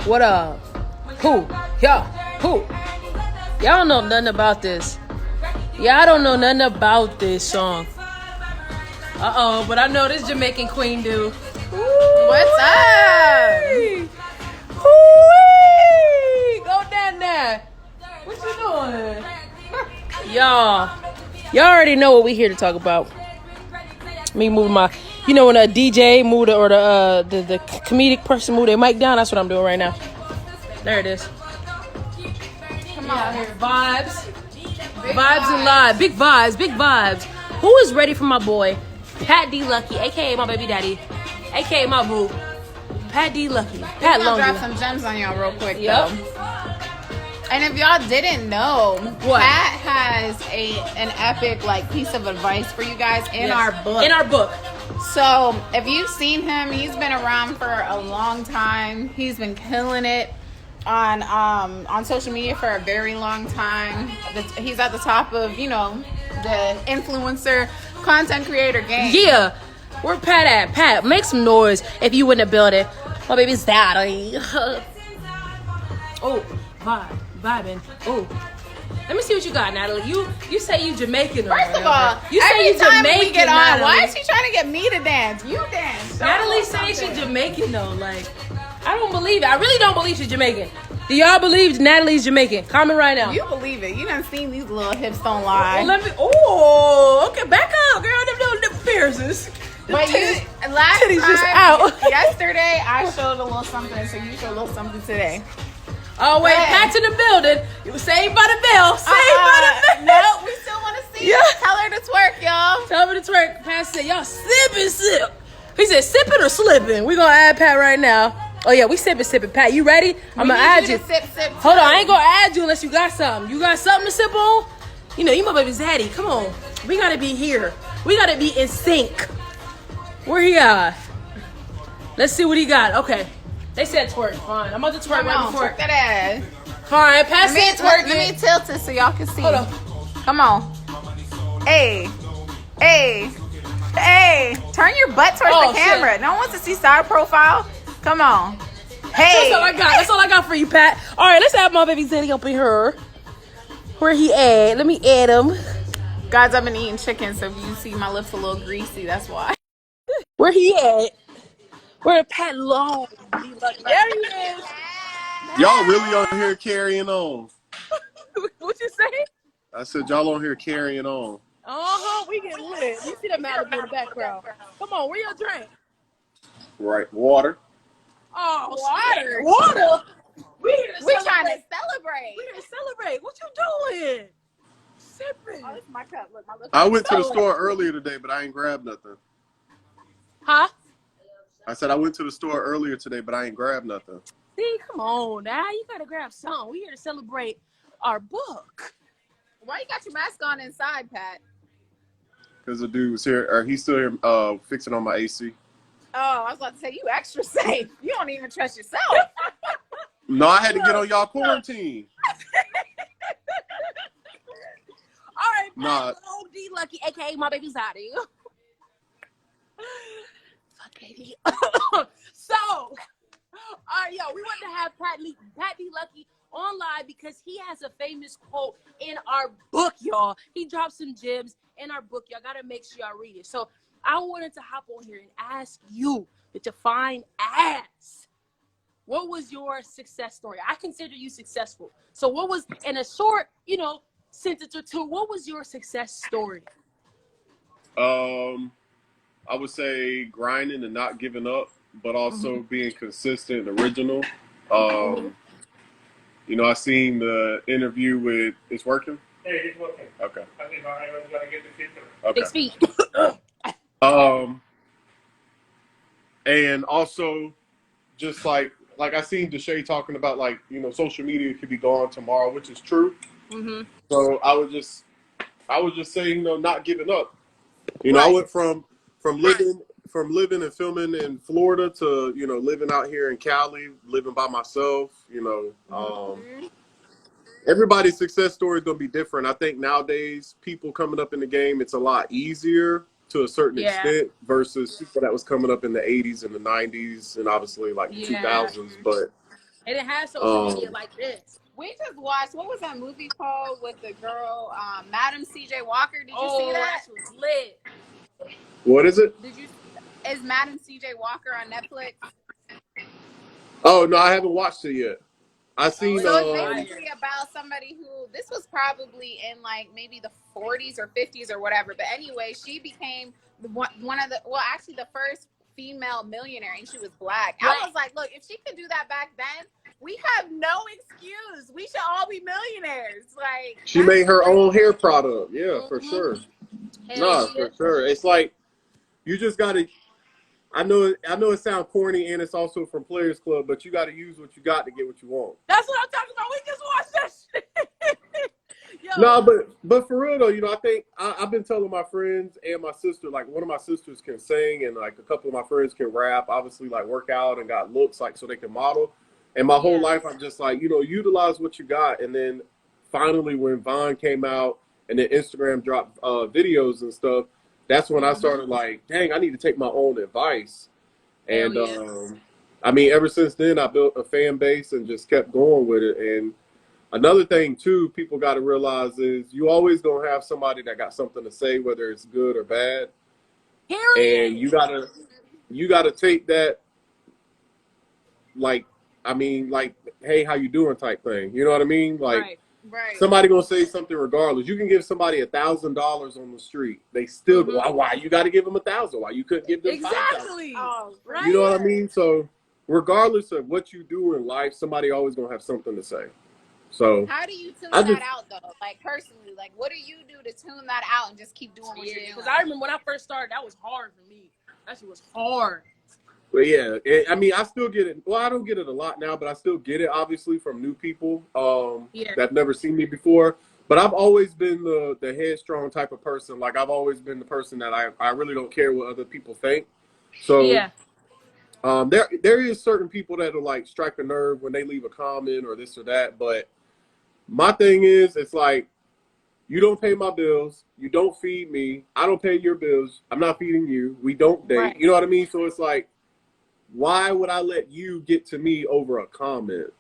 What up? Who? Yeah. Who? Y'all don't know nothing about this. Y'all don't know nothing about this song. Uh-oh, but I know this Jamaican queen do. What's up? Ooh-wee. Go down there. What you doing? Y'all already know what we here to talk about. Me move my, you know when a DJ move the, or the comedic person move their mic down, that's what I'm doing right now. There it is. Come on. Here, vibes. Vibes and live. Big vibes. Who is ready for my boy, Pat D. Lucky, aka my baby daddy, aka my boo, Pat D. Lucky. Pat I'm gonna Longy. drop some gems on y'all real quick, Yep. though. And if y'all didn't know, What? Pat has an epic piece of advice for you guys in our book. In our book. So if you've seen him, he's been around for a long time. He's been killing it on social media for a very long time. He's at the top of the influencer content creator game. Yeah. Where Pat at? Pat, make some noise if you in the building. My baby's daddy. Oh, vibing. Oh. Let me see what you got, Natalie. You say you Jamaican or First of all, you say every you time Jamaican, we get on, Natalie. why is she trying to get me to dance? You dance. Natalie saying she's Jamaican though. I don't believe it. I really don't believe she's Jamaican. Do y'all believe Natalie's Jamaican? Comment right now. You believe it. You done seen these little hips don't lie. Okay, back up, girl. Them piercings. But last titties time, just out. yesterday, I showed a little something, so you showed a little something today. Oh, wait, Pat's in the building. You were saved by the bell. Saved by the bell. No, we still want to see her. Tell her to twerk, y'all. Tell her to twerk. Pat said, y'all sip. He said, sipping or slipping? We're going to add Pat right now. Oh, yeah, we sipping. Pat, you ready? I'm going to add you. Sip, Hold on, I ain't going to add you unless you got something. You got something to sip on? You my baby's daddy. Come on. We got to be here. We got to be in sync. Where he at? Let's see what he got. Okay. They said twerk. Fine. I'm about to twerk right before. Twerk that ass. Fine. Pass it. Twerk. Let me tilt it so y'all can see. Hold on. Come on. Hey. Turn your butt towards the camera. Shit. No one wants to see side profile. Come on. Hey. That's all I got for you, Pat. All right, let's have my baby Zeddy up in here. Where he at? Let me add him. Guys, I've been eating chicken, so if you see my lips a little greasy, that's why. Where he at? Where Pat Long? There he is. Y'all really on here carrying on. What you say? I said y'all on here carrying on. We get lit. You see that Malibu in the background. Come on, where your drink? Right, water. Oh, Water. Water. We're trying to celebrate. We're here to celebrate. What you doing? Sipping. Oh, this is my cup. Look, my lips. I went to the store earlier today, but I ain't grabbed nothing. Huh? I said I went to the store earlier today, but I ain't grabbed nothing. See, come on now. You gotta grab something. We here to celebrate our book. Why you got your mask on inside, Pat? Because the dude was here, or he's still here fixing on my AC. Oh, I was about to say, you extra safe. You don't even trust yourself. No, I had to get on y'all quarantine. All right, Nah. OD Lucky, aka my baby's daddy. Fuck baby. So, all right, yo, we want to have Pat D Lucky on live because he has a famous quote in our book, y'all. He dropped some gems in our book. Y'all gotta make sure y'all read it. So I wanted to hop on here and ask you to define ass. What was your success story? I consider you successful. So what was, in a short, sentence or two, what was your success story? I would say grinding and not giving up, but also being consistent and original. I seen the interview with It's Working? Yeah, it's working. Okay. I think I was going to get the feature. Okay. 6 feet. And also just like I seen Deshae talking about social media could be gone tomorrow, which is true. Mm-hmm. So I was just saying, not giving up. Right. I went from living and filming in Florida to, living out here in Cali, living by myself, Everybody's success story is going to be different. I think nowadays people coming up in the game, it's a lot easier to a certain extent versus people that was coming up in the 80s and the 90s and obviously 2000s. But They didn't have social media like this. We just watched, what was that movie called with the girl, Madam C.J. Walker? Did you see that? That was lit. What is it? Is Madam C.J. Walker on Netflix? Oh no, I haven't watched it yet. I seen. So it's basically about somebody who, this was probably in like maybe the 40s or 50s or whatever. But anyway, she became one of the, well, actually the first female millionaire, and she was black. I was like, look, if she could do that back then, we have no excuse. We should all be millionaires. Like, she made her own hair product. Yeah, for sure. For sure. It's like you just gotta. I know it sounds corny, and it's also from Players Club, but you got to use what you got to get what you want. That's what I'm talking about. We just watched that shit. No, but for real though, I think I've been telling my friends and my sister, like one of my sisters can sing, and like a couple of my friends can rap. Obviously, like work out and got looks like so they can model. And my whole life, I'm just like, utilize what you got. And then finally, when Vine came out and then Instagram dropped videos and stuff. That's when I started like, dang, I need to take my own advice. And I mean, ever since then, I built a fan base and just kept going with it. And another thing too, people got to realize is you always gonna have somebody that got something to say, whether it's good or bad. And you gotta take that, like, I mean, like, hey, how you doing type thing. You know what I mean? Like. Right. Somebody gonna say something regardless. You can give somebody $1,000 on the street. They still go, why you got to give them $1,000? Why you couldn't give them $5,000? Oh, right. You know what I mean? So regardless of what you do in life, somebody always gonna have something to say. So how do you tune that out though? Like personally, like what do you do to tune that out and just keep doing what you're doing? Because I remember when I first started, that was hard for me. That shit was hard. But yeah, I mean, I still get it. Well, I don't get it a lot now, but I still get it, obviously, from new people that've never seen me before. But I've always been the headstrong type of person. Like, I've always been the person that I really don't care what other people think. So there is certain people that will, like, strike a nerve when they leave a comment or this or that. But my thing is, it's like, you don't pay my bills. You don't feed me. I don't pay your bills. I'm not feeding you. We don't date. Right. You know what I mean? So it's like, why would I let you get to me over a comment?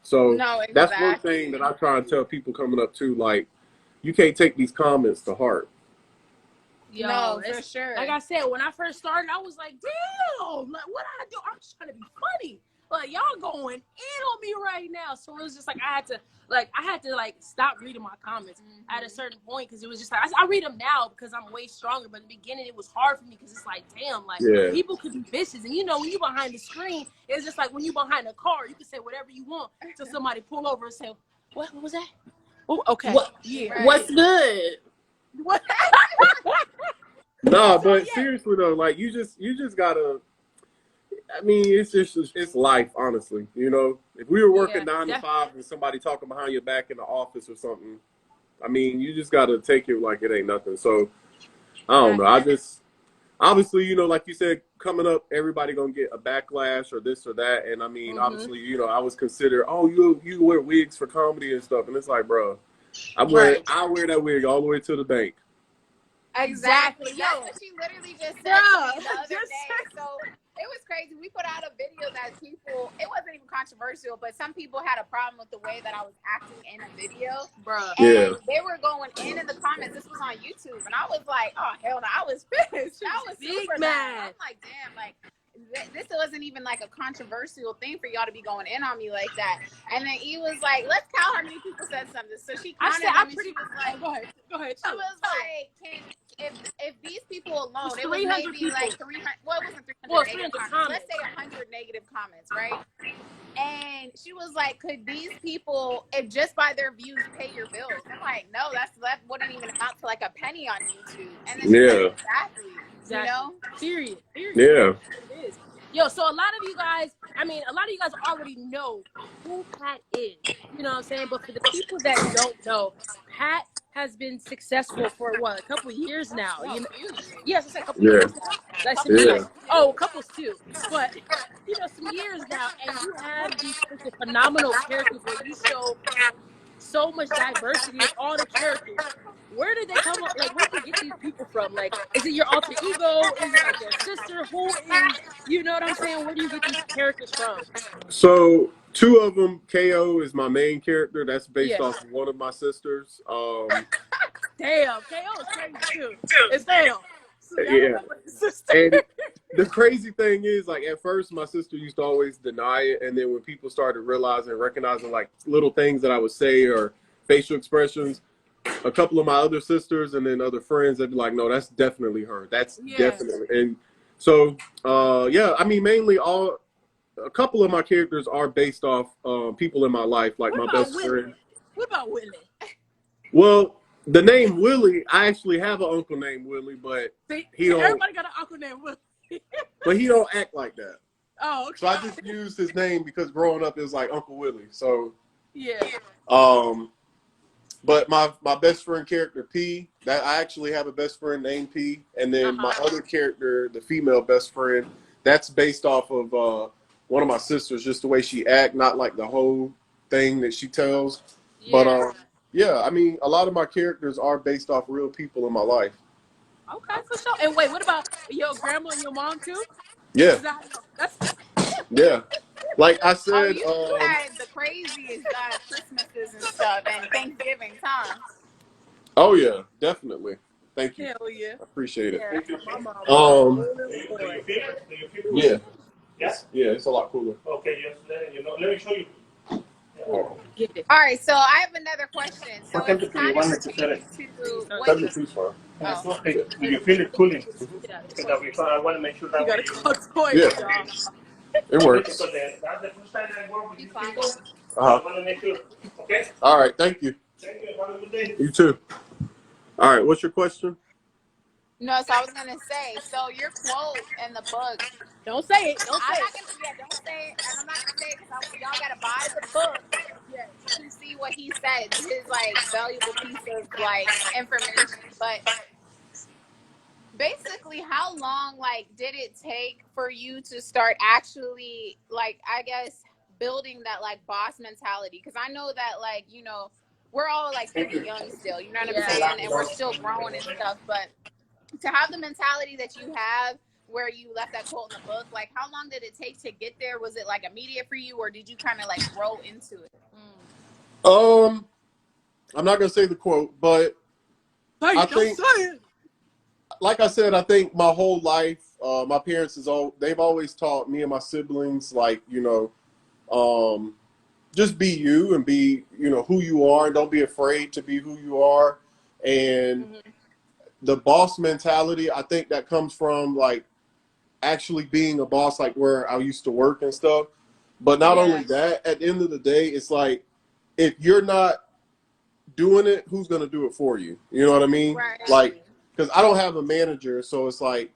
So that's one thing that I try and tell people coming up too. Like, you can't take these comments to heart. No, for sure. Like I said, when I first started, I was like, damn, like what I do? I'm just trying to be funny. Like y'all going in on me right now. So it was just like I had to stop reading my comments at a certain point because it was just like I read them now because I'm way stronger. But in the beginning, it was hard for me because it's like, damn, like people could be vicious. And when you behind the screen, it's just like when you behind a car, you can say whatever you want till somebody pull over and say, what was that? Oh, okay. What's good? What? No, but seriously though, like you just gotta. I mean, it's life, honestly. If we were working 9 to 5 and somebody talking behind your back in the office or something, I mean, you just gotta take it like it ain't nothing. So I don't know. I just obviously, like you said, coming up, everybody gonna get a backlash or this or that. And I mean, obviously, I was considered, you wear wigs for comedy and stuff, and it's like, bro, I wear that wig all the way to the bank. Exactly. That's what she literally just said to me the other day. So it was crazy. We put out a video that it wasn't even controversial, but some people had a problem with the way that I was acting in a video. And they were going in the comments. This was on YouTube. And I was like, oh, hell no. I was pissed. I was super mad. I'm like, damn, like, this wasn't even like a controversial thing for y'all to be going in on me like that. And then he was like, let's count how many people said something. So she counted them and she was like, go ahead. She was like, if these people alone, it was maybe people. Like 300, well, it wasn't 300 negative comments. Let's say 100 negative comments, right? And she was like, could these people, if just by their views, pay your bills? I'm like, no, that wouldn't even amount to like a penny on YouTube. And then she's like, exactly. Period. Yeah. It is. Yo, so a lot of you guys already know who Pat is. You know what I'm saying? But for the people that don't know, Pat has been successful for a couple of years now. Yes, it's a couple of years now. Couples too. But some years now, and you have these phenomenal characters where you show so much diversity in all the characters. Where did they come up? Like, where did you get these people from? Like, is it your alter ego? Is it like your sister? Who is, you know what I'm saying? Where do you get these characters from? So, Two of them, KO is my main character. That's based off of one of my sisters. Damn, KO is crazy too. It's damn. So yeah. And the crazy thing is, like, at first my sister used to always deny it, and then when people started realizing, recognizing like little things that I would say or facial expressions, a couple of my other sisters and then other friends, they'd be like, no, that's definitely her. That's definitely. And so yeah, I mean, mainly a couple of my characters are based off people in my life, like my best friend. What about Willie? Well, the name Willie, I actually have an uncle named Willie, but he don't. Everybody got an uncle named Willie. But he don't act like that. Oh, okay. So I just used his name because growing up it was like Uncle Willie. So yeah. But my best friend character P, that I actually have a best friend named P, and then my other character, the female best friend, that's based off of one of my sisters, just the way she act, not like the whole thing that she tells. Yeah. But yeah, I mean, a lot of my characters are based off real people in my life. Okay, for sure. And wait, what about your grandma and your mom too? Yeah. That's yeah. Like I said, you had the craziest Christmases and stuff and Thanksgiving times. Oh yeah, definitely. Thank you. Hell yeah. I appreciate it. Yeah. Yeah. Yeah, it's a lot cooler. Okay, yes, let me show you. Oh. All right, so I have another question. So it's kind of pertaining to what Do you feel it cooling? I want to make sure that you gotta call toys. Yeah. It works. That's the first time I work with you people. I want to make sure. Okay? All right, thank you. Thank you. Have a good day. You too. All right, what's your question? No, so I was gonna say, so your quote in the book. Don't say it. Don't say I'm not gonna don't say it, and I'm not gonna say it because y'all gotta buy the book to see what he said. His like valuable piece of like information. But basically, how long like did it take for you to start actually like I guess building that like boss mentality? Because I know that like we're all like pretty young still. You know what I'm saying? And we're still growing and stuff, but to have the mentality that you have where you left that quote in the book, like how long did it take to get there? Was it like immediate for you or did you kind of like grow into it? I'm not gonna say the quote, but I think, like I said, I think my whole life, my parents they've always taught me and my siblings, like, just be you and be, who you are, and don't be afraid to be who you are. And the boss mentality, I think that comes from like actually being a boss, like where I used to work and stuff. But not only that, at the end of the day, it's like, if you're not doing it, who's going to do it for you? You know what I mean? Right. Like, because I don't have a manager. So it's like,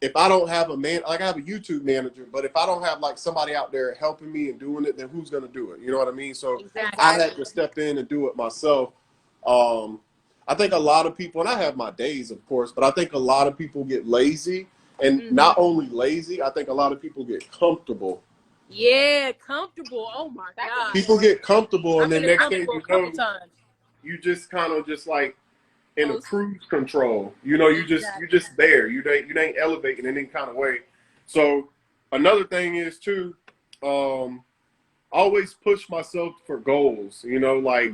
if I don't have like I have a YouTube manager, but if I don't have like somebody out there helping me and doing it, then who's going to do it? You know what I mean? So I had to step in and do it myself. I think a lot of people, and I have my days, of course, but I think a lot of people get lazy, and not only lazy, I think a lot of people get comfortable. Yeah, comfortable. Oh my God. People get comfortable, and then next thing you know, you just kind of just like in a cruise control. You just there. You ain't elevating in any kind of way. So another thing is too, always push myself for goals. Like.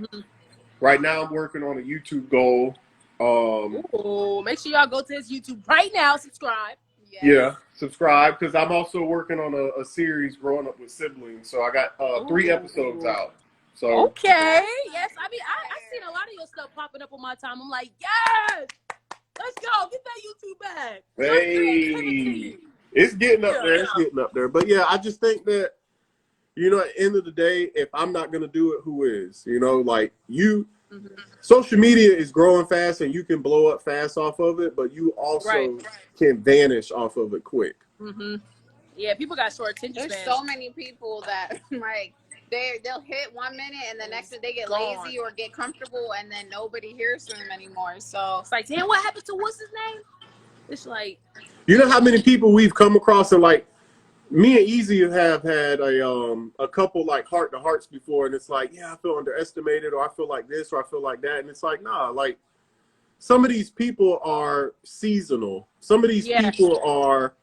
Right now, I'm working on a YouTube goal. Make sure y'all go to his YouTube right now. Subscribe. Yeah, subscribe, because I'm also working on a series, Growing Up with Siblings. So I got 3 episodes out. So okay, yes. I mean, I seen a lot of your stuff popping up on my time. I'm like, yes, let's go get that YouTube back. Hey, it's getting up there. It's getting up there. But yeah, I just think that, at the end of the day, if I'm not going to do it, who is? Like social media is growing fast and you can blow up fast off of it, but you also can vanish off of it quick. Yeah, people got short attention spans. There's so many people that like they'll hit 1 minute and the next minute they get lazy or get comfortable and then nobody hears from them anymore. So it's like, damn, what happened to what's his name? It's like, how many people we've come across, and like me and Ezee have had a couple like heart-to-hearts before, and it's like, yeah, I feel underestimated, or I feel like this, or I feel like that, and it's like, nah, like some of these people are seasonal. Some of these people are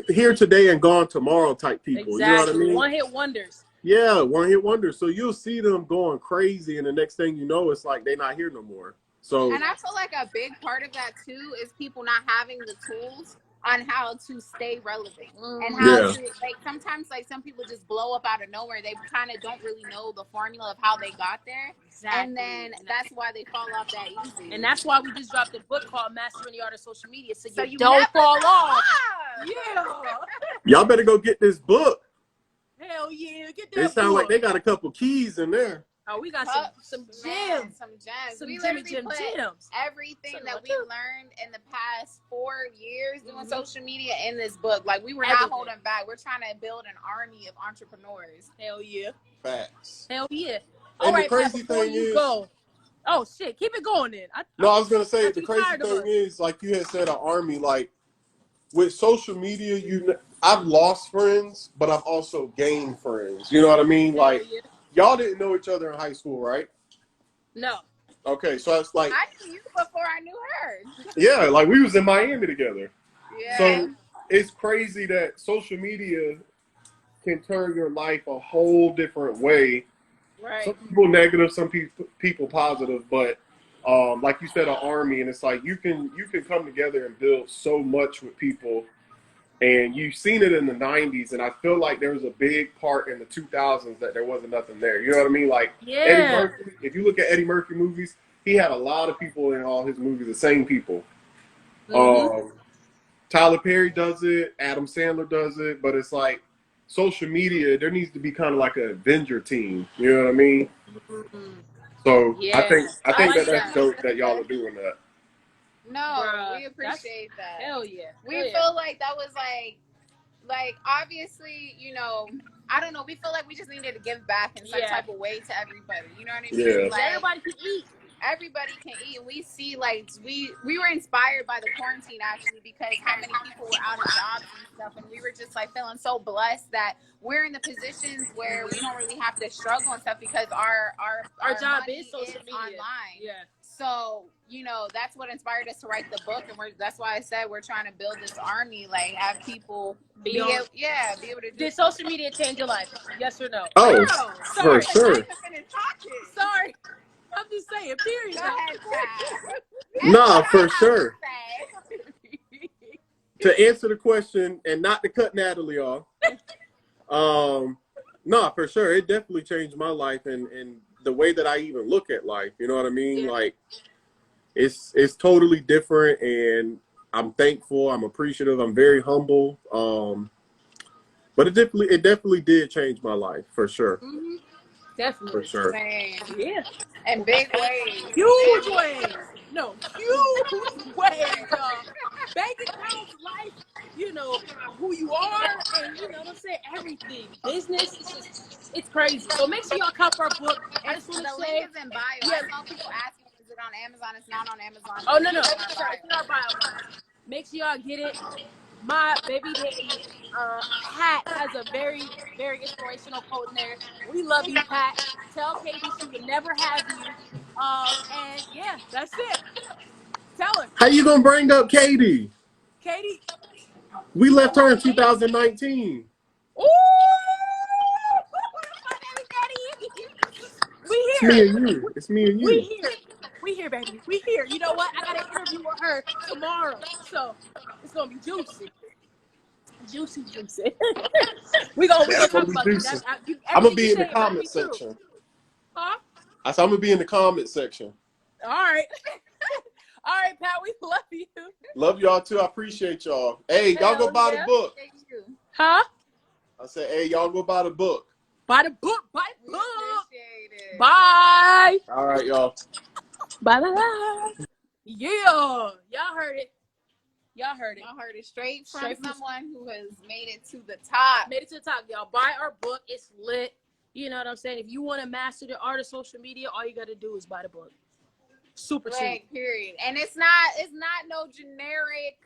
here today and gone tomorrow type people. Exactly. You know what I mean? One hit wonders. Yeah, one hit wonders. So you'll see them going crazy, and the next thing you know, it's like they're not here no more. So, and I feel like a big part of that too is people not having the tools on how to stay relevant and how to, like, sometimes like some people just blow up out of nowhere. They kind of don't really know the formula of how they got there. Exactly. And then that's why they fall off that easy. And that's why we just dropped a book called Mastering the Art of Social Media, so you don't fall off. Yeah. Y'all better go get this book. Hell yeah, get that. It sounds like they got a couple keys in there. Oh, we got some gems. Some gems. Some we gems. Everything that we learned in the past 4 years doing social media in this book. Like, we were not holding back. We're trying to build an army of entrepreneurs. Hell yeah. Facts. Hell yeah. All right, Pat, before you go. Oh shit, keep it going then. I was gonna say the crazy thing is, like you had said, an army. Like with social media, I've lost friends, but I've also gained friends. You know what I mean? Like y'all didn't know each other in high school, right? No. Okay, so it's like I knew you before I knew her. Yeah, like we was in Miami together. Yeah. So it's crazy that social media can turn your life a whole different way. Right. Some people negative, some people positive, but like you said, an army, and it's like you can come together and build so much with people. And you've seen it in the 90s, and I feel like there was a big part in the 2000s that there wasn't nothing there. You know what I mean? Like Eddie Murphy, if you look at Eddie Murphy movies, he had a lot of people in all his movies, the same people. Tyler Perry does it, Adam Sandler does it, but it's like social media, there needs to be kind of like an Avenger team. You know what I mean? So I think that's dope that y'all are doing that. No, Bruh, we appreciate that. Hell yeah. We feel like that was like obviously, you know, I don't know. We feel like we just needed to give back in some type of way to everybody. You know what I mean? Yeah. Like, everybody can eat. Everybody can eat, and we see like we were inspired by the quarantine actually, because how many people were out of jobs and stuff, and we were just like feeling so blessed that we're in the positions where we don't really have to struggle and stuff because our job money is social media. Online. Yeah. So, you know, that's what inspired us to write the book, and that's why I said we're trying to build this army, like have people be able to do. Did social media change your life? Yes or no? Oh, Girl, for sure. Sorry. I'm just saying, period. Go ahead, Pat. Nah, for sure. To answer the question and not to cut Natalie off, nah, for sure. It definitely changed my life and the way that I even look at life. You know what I mean? Yeah. Like, it's totally different, and I'm thankful. I'm appreciative. I'm very humble. But it definitely did change my life, for sure. Mm-hmm. Definitely. For sure. Man. Yeah. And big ways. Huge ways. No, huge ways, y'all. Bank accounts, life, you know, who you are, and you know what I'm saying, everything. Business, it's crazy. So make sure y'all cop our book. I just want to say, link is in bio. Yeah. I saw people asking, is it on Amazon? It's not on Amazon. Oh, no. It's in our bio. Make sure y'all get it. My baby daddy, Pat, has a very, very inspirational quote in there. We love you, Pat. Tell Katie she would never have you. And yeah, that's it. Tell her. How you gonna bring up Katie? Katie. We left her in 2019. Ooh! We It's here. me and you. It's me and you. We here, baby. We here. You know what? I got an interview with her tomorrow. So it's gonna be juicy. Juicy. we gonna talk about that. I'm gonna be in the comment section. Huh? I said I'm gonna be in the comment section. All right. All right, Pat, we love you. Love y'all too. I appreciate y'all. Hey, y'all go buy the book. Huh? I said, hey, y'all go buy the book. Buy the book. Bye. All right, y'all. Bye. Yeah. Y'all heard it. Y'all heard it straight from someone who has made it to the top. Y'all. Buy our book. It's lit. You know what I'm saying? If you want to master the art of social media, all you got to do is buy the book. Super cheap. Period. And it's not no generic,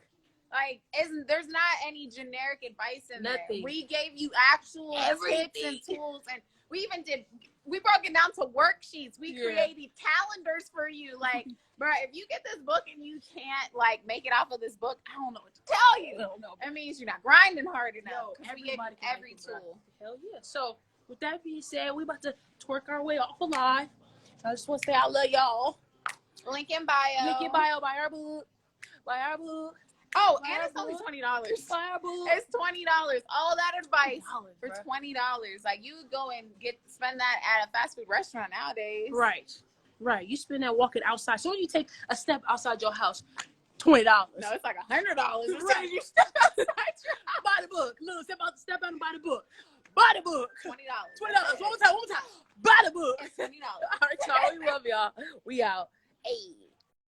like, there's not any generic advice in there. We gave you actual tips and tools, and we even did we broke it down to worksheets. We created calendars for you. Like, bro, if you get this book and you can't like make it off of this book, I don't know what to tell you. That means you're not grinding hard enough. We gave you every tool. Hell yeah. So with that being said, we about to twerk our way off alive. I just want to say I love y'all. Link in bio. Link in bio. Buy our book. Buy our book. Oh, and it's only $20. Buy our book. It's $20. All that advice for $20. Like you go and spend that at a fast food restaurant nowadays. Right. You spend that walking outside. So when you take a step outside your house, $20. No, it's like $100. Right. You step outside buy the book. Look, step out and buy the book. Buy the book. $20. $20. One more time. Buy the book. It's $20. All right, y'all. We love y'all. We out. Hey.